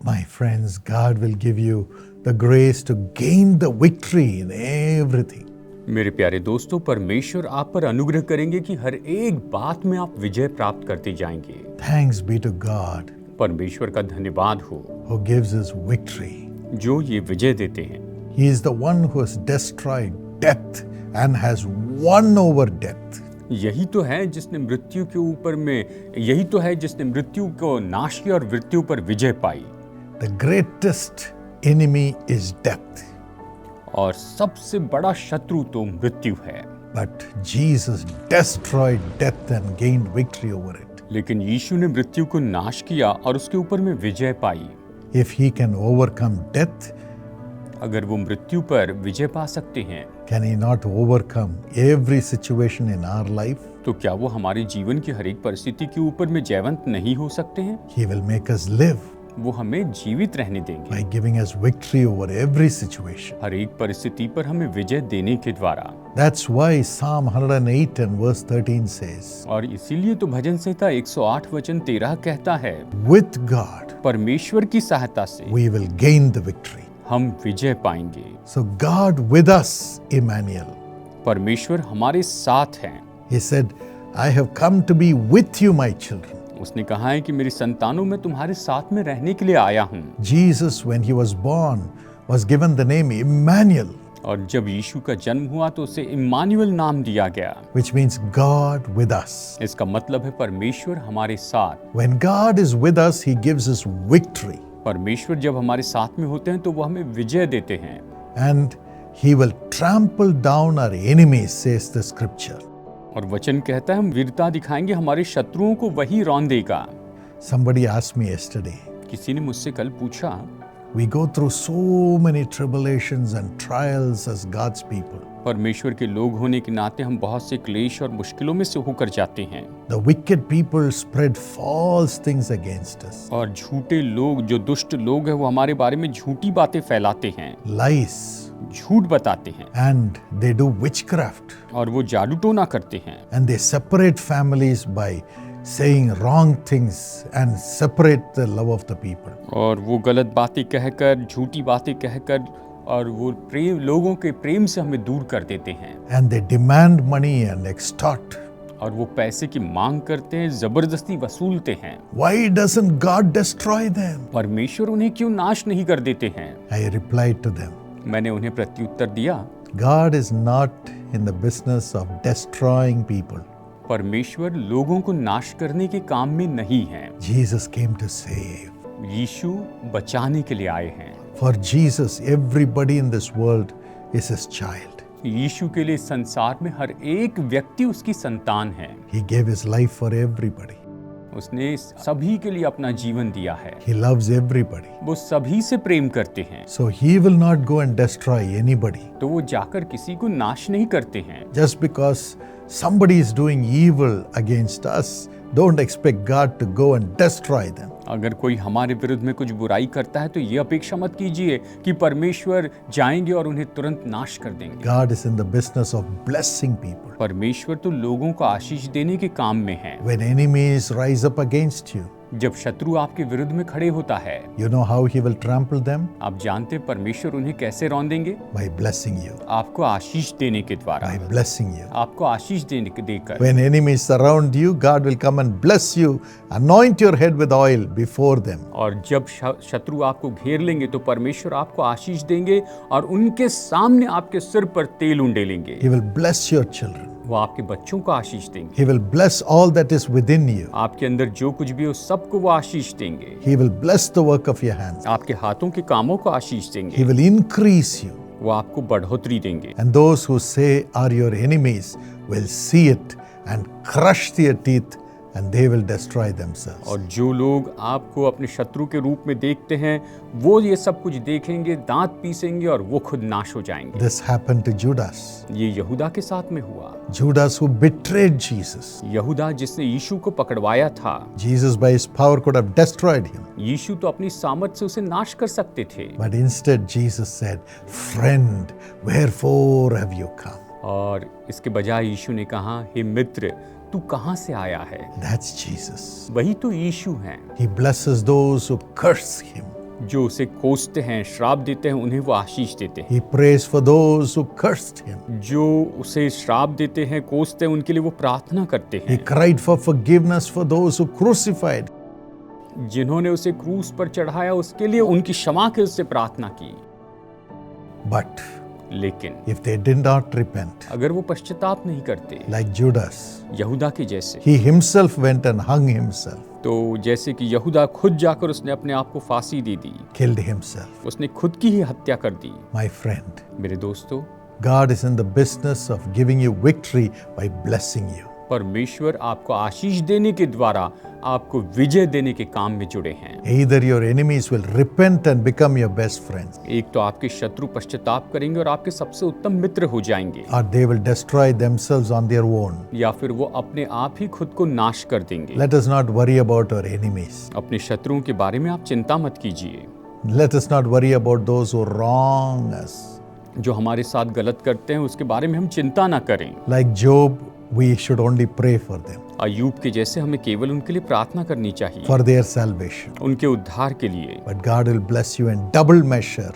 My friends, God will give you the grace to gain the victory in everything. मेरे प्यारे दोस्तों, परमेश्वर आप पर अनुग्रह करेंगे कि हर एक बात में आप विजय प्राप्त करते जाएंगे। Thanks be to God परमेश्वर का धन्यवाद हो who gives us victory. जो ये विजय देते हैं। He is the one who has destroyed death and has won over death. यही तो है जिसने मृत्यु के ऊपर में यही तो है जिसने मृत्यु को नाश किया और मृत्यु पर विजय पाई। The greatest enemy is death. और सबसे बड़ा शत्रु तो मृत्यु है। But Jesus destroyed death and gained victory over it. लेकिन यीशु ने मृत्यु को नाश किया और उसके ऊपर में विजय पाई। If he can overcome death, अगर वो मृत्यु पर विजय पा सकते हैं, can he not overcome every situation in our life? तो क्या वो हमारे जीवन की हर एक परिस्थिति के ऊपर में जयवंत नहीं हो सकते हैं? He will make us live वो हमें जीवित रहने देंगे by giving us victory over every situation. हर एक परिस्थिति पर हमें विजय देने के द्वारा। That's why Psalm 108 and verse 13 says, और इसीलिए तो भजन संहिता 108 वचन 13 कहता है, with God परमेश्वर की सहायता से we will gain the victory. हम विजय पाएंगे। So God with us, Emmanuel. परमेश्वर हमारे साथ हैं। He said, I have come to be with you, my children. उसने कहा है कि मेरी संतानों में तुम्हारे साथ में रहने के लिए आया हूँ। Jesus, when he was born, was given the name Emmanuel, और जब यीशु का जन्म हुआ तो उसे इम्मानुएल नाम दिया गया, which means God with us. इसका मतलब है परमेश्वर हमारे साथ। When God is with us, he gives us victory. परमेश्वर जब हमारे साथ में होते हैं तो वो हमें विजय देते हैं। And he will trample down our enemies, says the scripture. और वचन कहता है हम वीरता दिखाएंगे, हमारे शत्रुओं को वही रौंद देगा। Somebody asked me yesterday, किसी ने मुझसे कल पूछा, we go through so many tribulations and trials as God's people. परमेश्वर के लोग होने के नाते हम बहुत से क्लेश और मुश्किलों में से होकर जाते हैं। The wicked people spread false things against us. और झूठे लोग, जो दुष्ट लोग हैं, वो हमारे बारे में झूठी बातें फैलाते हैं, Lies. झूठ बताते हैं, And they do witchcraft. और वो जादू टोना करते हैं। And they separate families by saying wrong things and separate the love of the people. और वो गलत बातें कहकर, झूठी बातें कहकर, और वो लोगों के प्रेम से हमें दूर कर देते हैं। And they demand money and extort. और वो पैसे की मांग करते हैं, जबरदस्ती वसूलते हैं। Why doesn't God destroy them? परमेश्वर उन्हें क्यों नाश नहीं कर देते हैं? I replied to them, मैंने उन्हें प्रत्युत्तर दिया, God is not in the business of destroying people. परमेश्वर लोगों को नाश करने के काम में नहीं है। Jesus came to save. यीशु बचाने के लिए आए हैं। For Jesus, everybody in this world is his child. यीशु के लिए संसार में हर एक व्यक्ति उसकी संतान है। He gave his life for everybody. उसने सभी के लिए अपना जीवन दिया है। He loves everybody. वो सभी से प्रेम करते हैं। So he will not go and destroy anybody. तो वो जाकर किसी को नाश नहीं करते हैं। Just because somebody is doing evil against us, don't expect God to go and destroy them. अगर कोई हमारे विरुद्ध में कुछ बुराई करता है तो ये अपेक्षा मत कीजिए कि परमेश्वर जाएंगे और उन्हें तुरंत नाश कर देंगे। God is in the business of blessing people. परमेश्वर तो लोगों को आशीष देने के काम में है। When enemies rise up against you, जब शत्रु आपके विरुद्ध में खड़े होता है, you know how he will trample them? आप जानते हैं परमेश्वर उन्हें कैसे रौंदेंगे? By blessing you. आपको आशीष देने के द्वारा, By blessing you. आपको आशीष देने के देकर। When enemies surround you, God will come and bless you, anoint your head with oil before them. और जब शत्रु आपको घेर लेंगे तो परमेश्वर आपको आशीष देंगे और उनके सामने आपके सिर पर तेल उंडेलेंगे। He will bless your children. वो आपके बच्चों को आशीष देंगे। He will bless all that is within you. आपके अंदर जो कुछ भी हो सबको वो आशीष देंगे। He will bless the work of your hands. आपके हाथों के कामों को आशीष He देंगे। will increase you. वो आपको बढ़ोतरी देंगे। And those who say are your enemies will see it and crush their teeth and they will destroy themselves. और जो लोग आपको अपने शत्रु के रूप में देखते हैं वो ये सब कुछ देखेंगे, दांत पीसेंगे और वो खुद नाश हो जाएंगे। This happened to Judas. ये यहूदा के साथ में हुआ। Judas who betrayed Jesus. यहूदा जिसने यीशु को पकड़वाया था। Jesus by his power could have destroyed him. यीशु तो अपनी सामर्थ से उसे नाश कर सकते थे। But instead Jesus said, "Friend, wherefore have you come?" और इसके बजाय यीशु ने कहा, हे मित्र, तू कहाँ से आया है? That's Jesus. वही तो यीशु हैं। He blesses those who curse him. जो उसे कोसते हैं, श्राप देते हैं, उन्हें वो आशीष देते हैं। He prays for those who cursed him. जो उसे श्राप देते हैं, कोसते हैं, उनके लिए वो प्रार्थना करते He हैं। cried for forgiveness for those who crucified. जिन्होंने उसे क्रूस पर चढ़ाया, उसके लिए उनकी क्षमा के उससे प्रार्थना की। But लेकिन if they did not repent, अगर वो पश्चाताप नहीं करते, like Judas, यहूदा के जैसे, he himself went and hung himself, तो जैसे कि यहूदा खुद जाकर उसने अपने आप को फांसी दे दी, killed himself. उसने खुद की ही हत्या कर दी। My friend, मेरे दोस्तों, God is in the business of giving you victory by blessing you. परमेश्वर आपको आशीष देने के द्वारा आपको विजय देने के काम में जुड़े हैं। Either your enemies will repent and become your best friends, एक तो आपके शत्रु पश्चाताप करेंगे और आपके सबसे उत्तम मित्र हो जाएंगे, or they will destroy themselves on their own. या फिर वो अपने आप ही खुद को नाश कर देंगे। Let us not worry about our enemies. अपने शत्रुओं के बारे में आप चिंता मत कीजिए। Let us not worry about those who wrong us. जो हमारे साथ गलत करते हैं उसके बारे में हम चिंता ना करें। Like Job, we should only pray for them, अय्यूब के जैसे हमें केवल उनके लिए प्रार्थना करनी चाहिए, for their salvation. उनके उद्धार के लिए। But God will bless you in double measure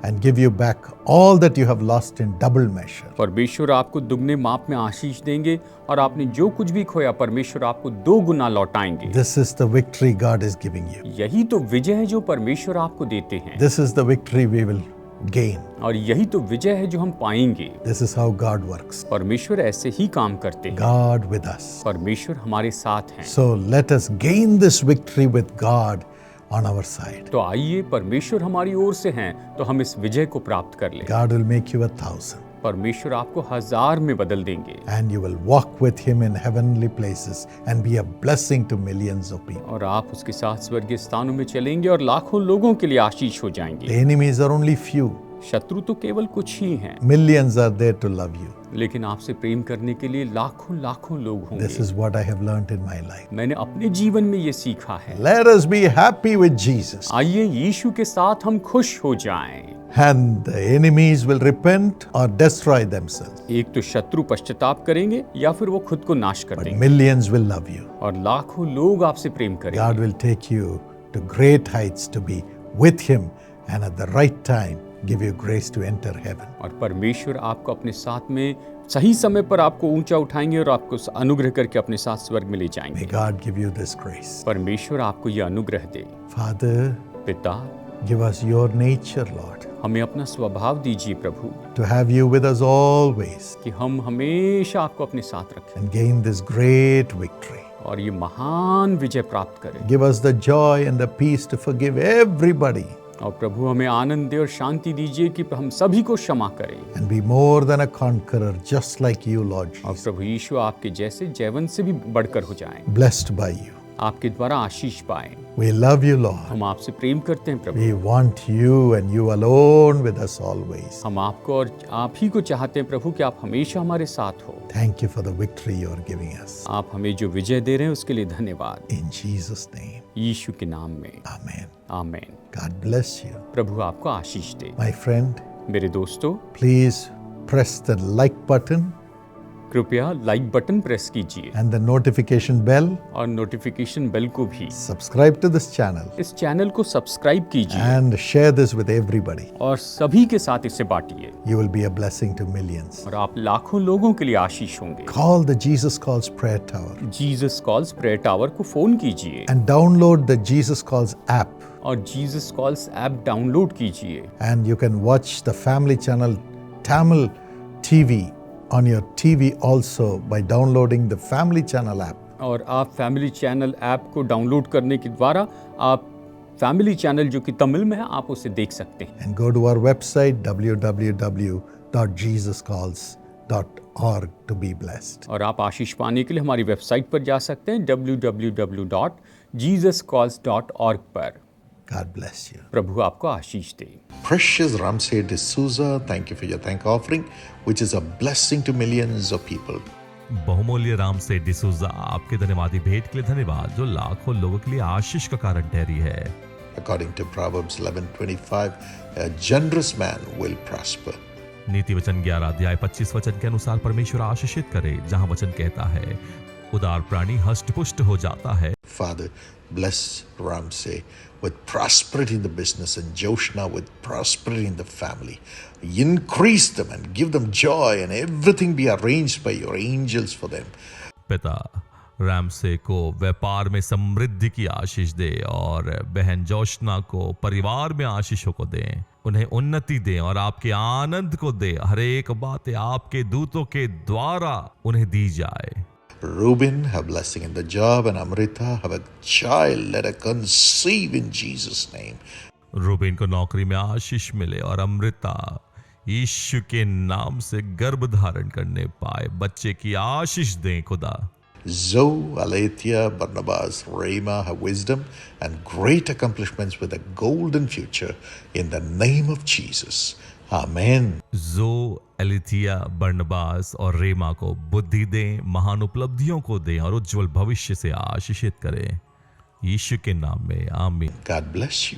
and give you back all that you have lost in double measure. परमेश्वर आपको दुगने माप में आशीष देंगे और आपने जो कुछ भी खोया परमेश्वर आपको 2 गुना लौटाएंगे। This is the victory God is giving you. यही तो विजय है जो परमेश्वर आपको देते हैं, This is the victory we will gain. और यही तो विजय है जो हम पाएंगे। This is how God works. परमेश्वर ऐसे ही काम करते हैं। God with us. परमेश्वर हमारे साथ हैं। So let us gain this victory with God on our side. तो आइए, परमेश्वर हमारी ओर से हैं तो हम इस विजय को प्राप्त कर लें। God will make you 1,000. परमेश्वर आपको 1000 में बदल देंगे And you will walk with him in heavenly places and be a blessing to millions of people. और आप उसके साथ स्वर्गीय स्थानों में चलेंगे और लाखों लोगों के लिए आशीष हो The जाएंगे। enemies are only few. शत्रु तो केवल कुछ ही हैं, Millions are there to love you. लेकिन आपसे प्रेम करने के लिए लाखों लाखों लोग This होंगे। is what I have learned in my life. मैंने अपने जीवन में ये सीखा है। Let us be happy with Jesus. आइए यीशु के साथ हम खुश हो जाएं। And the enemies will repent or destroy themselves. एक तो शत्रु पश्चाताप करेंगे या फिर वो खुद को नाश कर But देंगे, millions will love you. और लाखों लोग आपसे प्रेम God करेंगे। will take you to great heights to be with him and at the right time give you grace to enter heaven. और परमेश्वर आपको अपने साथ में सही समय पर आपको ऊंचा उठाएंगे और आपको अनुग्रह करके अपने साथ स्वर्ग में ले May जाएंगे। God give you this grace. परमेश्वर आपको ये अनुग्रह दे। Father, पिता, give us your nature, Lord, हमें अपना स्वभाव दीजिए प्रभु, to have you with us always कि हम हमेशा आपको अपने साथ रखें and gain this great victory. और ये महान विजय प्राप्त करें। Give us the joy and the peace to forgive everybody और प्रभु हमें आनंद दे और शांति दीजिए कि हम सभी को क्षमा करें। and be more than a conqueror just like you, Lord और Jesus. प्रभु यीशु आपके जैसे जयवंत से भी बढ़कर हो जाएं, Blessed by you. आपके द्वारा आशीष पाएं। We love you, Lord. हम आपसे प्रेम करते हैं प्रभु। We want you and you alone with us always. हम आपको और आप ही को चाहते हैं प्रभु कि आप हमेशा हमारे साथ हो। Thank you for the victory you are giving us. आप हमें जो विजय दे रहे हैं उसके लिए धन्यवाद। In Jesus' name. यीशु के नाम में Amen. आमीन। God bless you. प्रभु आपको आशीष दे। My friend, मेरे दोस्तों, please press the like button कृपया लाइक बटन प्रेस कीजिए and the notification bell. और नोटिफिकेशन बेल को भी। Subscribe to this channel इस चैनल को सब्सक्राइब कीजिए and share this with everybody. और सभी के साथ इसे बांटिए You will be a blessing to millions. और आप लाखों लोगों के लिए आशीष होंगे। Call the Jesus Calls Prayer Tower Jesus calls prayer tower को फोन कीजिए and download the Jesus Calls app. और जीसस कॉल्स ऐप डाउनलोड कीजिए And you can watch the family channel Tamil TV on your TV also by downloading the family channel app. और आप family channel app को download करने के द्वारा आप family channel जो कि तमिल में है आप उसे देख सकते हैं। And go to our website www.jesuscalls.org to be blessed. और आप आशीष पाने के लिए हमारी वेबसाइट पर जा सकते हैं www.jesuscalls.org पर। God bless you. प्रभु आपको आशीष दे। Precious Ramsey D'Souza, thank you for your thank offering, which is a blessing to millions of people. बहुमूल्य राम से डिसूजा, आपके धन्यवादी भेंट के लिए धन्यवाद जो लाखों लोगों के लिए आशीष का कारण ठहरी है। According to Proverbs 11:25, a generous man will prosper. नीति वचन 11 अध्याय 25 वचन के अनुसार परमेश्वर आशीषित करे, जहां वचन कहता है उदार प्राणी हष्ट पुष्ट हो जाता है। Father, bless Ramsey with prosperity in the business and Joshna with prosperity in the family. Increase them and give them joy, and everything be arranged by your angels for them. पिता रामसे को व्यापार में समृद्धि की आशीष दे और बहन जोशना को परिवार में आशीषों को दें, उन्हें उन्नति दें और आपके आनंद को दे। हर एक बातें आपके दूतों के द्वारा उन्हें दी जाए। Reuben, have blessing in the job, and Amrita, have a child, let her conceive in Jesus' name. Reuben को नौकरी में आशीष मिले और अमृता यीशु के नाम से गर्भ धारण करने पाए। बच्चे की आशीष दें खुदा। Zoe, Alethea, Barnabas, Rhema have wisdom and great accomplishments with a golden future in the name of Jesus. Amen. जो एलिथिया, बर्नबास और रेमा को बुद्धि दें, महान उपलब्धियों को दें और उज्जवल भविष्य से आशीषित करें। यीशु के नाम में आमीन। God bless you.